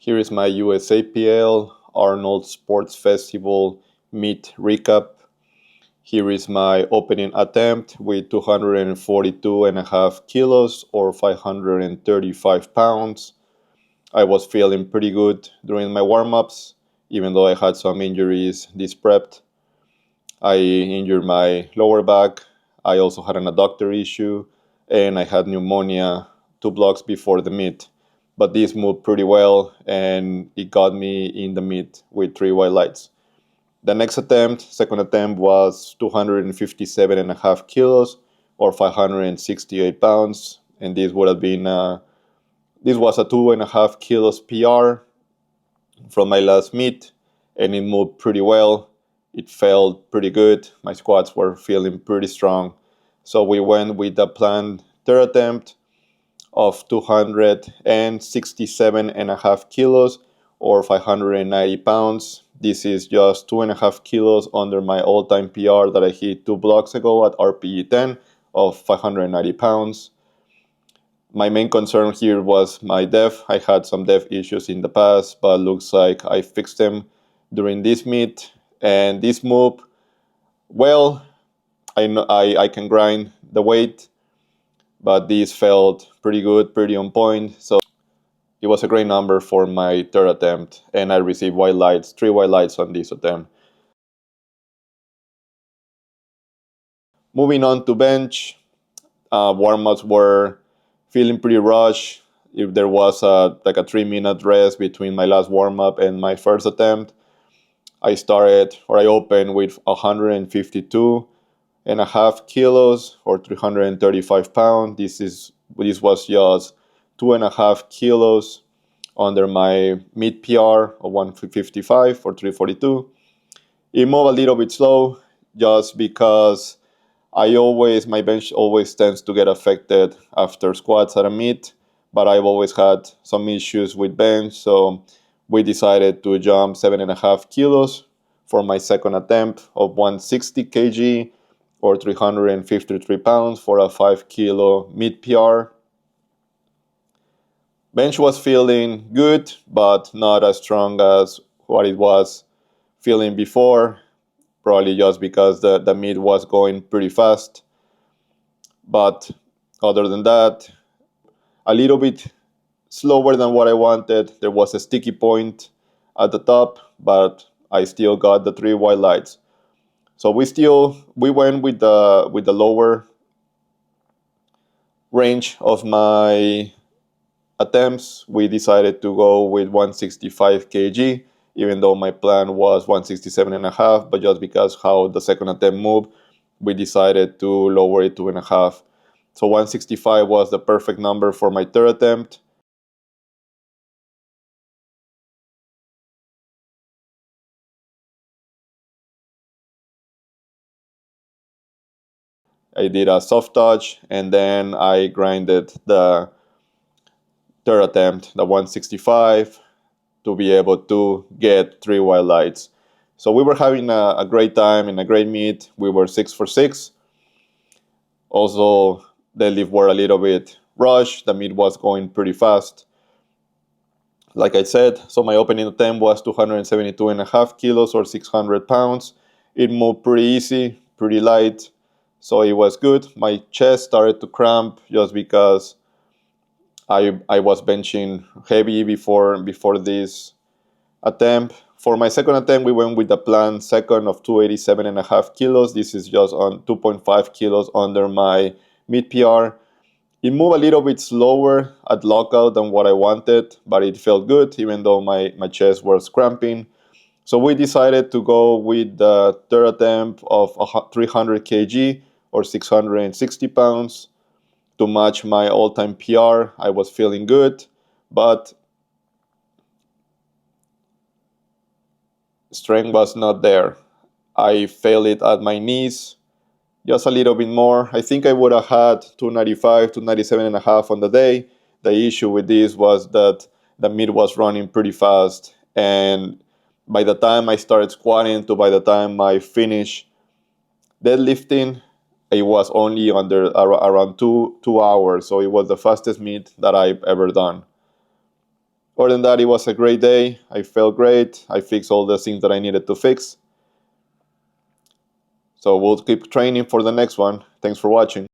Here is my USAPL Arnold Sports Festival meet recap. Here is my opening attempt with 242.5 kilos or 535 pounds. I was feeling pretty good during my warm-ups, even though I had some injuries this prepped. I injured my lower back. I also had an adductor issue, and I had pneumonia 2 blocks before the meet. But this moved pretty well, and it got me in the meet with 3 white lights. The next attempt, second attempt, was 257.5 kilos or 568 pounds, and this would have been this was a 2.5 kilos PR from my last meet, and it moved pretty well. It felt pretty good. My squats were feeling pretty strong. So we went with the planned third attempt of 267.5 kilos or 590 pounds. This is just 2.5 kilos under my all-time PR that I hit 2 blocks ago at RPE 10 of 590 pounds. My main concern here was my depth. I had some depth issues in the past, but looks like I fixed them during this meet. And this move, well, I know I can grind the weight, but this felt pretty good, pretty on point. So it was a great number for my third attempt, and I received white lights, 3 white lights on this attempt. Moving on to bench, warm-ups were feeling pretty rushed. If there was a 3-minute rest between my last warm-up and my first attempt, I opened with 152.5 kilos or 335 pounds. This was just 2.5 kilos under my mid PR of 155 or 342. It moved a little bit slow just because my bench always tends to get affected after squats at a meet, but I've always had some issues with bench, so we decided to jump 7.5 kilos for my second attempt of 160 kg or 353 pounds for a 5 kilo mid PR. Bench was feeling good, but not as strong as what it was feeling before, probably just because the meet was going pretty fast. But other than that, a little bit slower than what I wanted. There was a sticky point at the top, but I still got the 3 white lights. So we went with the lower range of my attempts. We decided to go with 165 kg, even though my plan was 167.5, but just because how the second attempt moved, we decided to lower it to 2.5. So 165 was the perfect number for my third attempt. I did a soft touch, and then I grinded the third attempt, the 165, to be able to get 3 white lights. So we were having a great time and a great meet. We were 6 for 6. Also, deadlift were a little bit rushed. The meet was going pretty fast. Like I said, so my opening attempt was 272.5 kilos or 600 pounds. It moved pretty easy, pretty light, so it was good. My chest started to cramp just because I was benching heavy before this attempt. For my second attempt, we went with the planned second of 287.5 kilos. This is just on 2.5 kilos under my mid PR. It moved a little bit slower at lockout than what I wanted, but it felt good, even though my chest was cramping. So we decided to go with the third attempt of 300 kg or 660 pounds to match my all-time PR. I was feeling good, but strength was not there. I failed it at my knees just a little bit more. I think I would have had 295, 297.5 on the day. The issue with this was that the meet was running pretty fast, and by the time I started squatting to by the time I finished deadlifting, it was only around 2 hours. So it was the fastest meet that I've ever done. Other than that, it was a great day. I felt great. I fixed all the things that I needed to fix. So we'll keep training for the next one. Thanks for watching.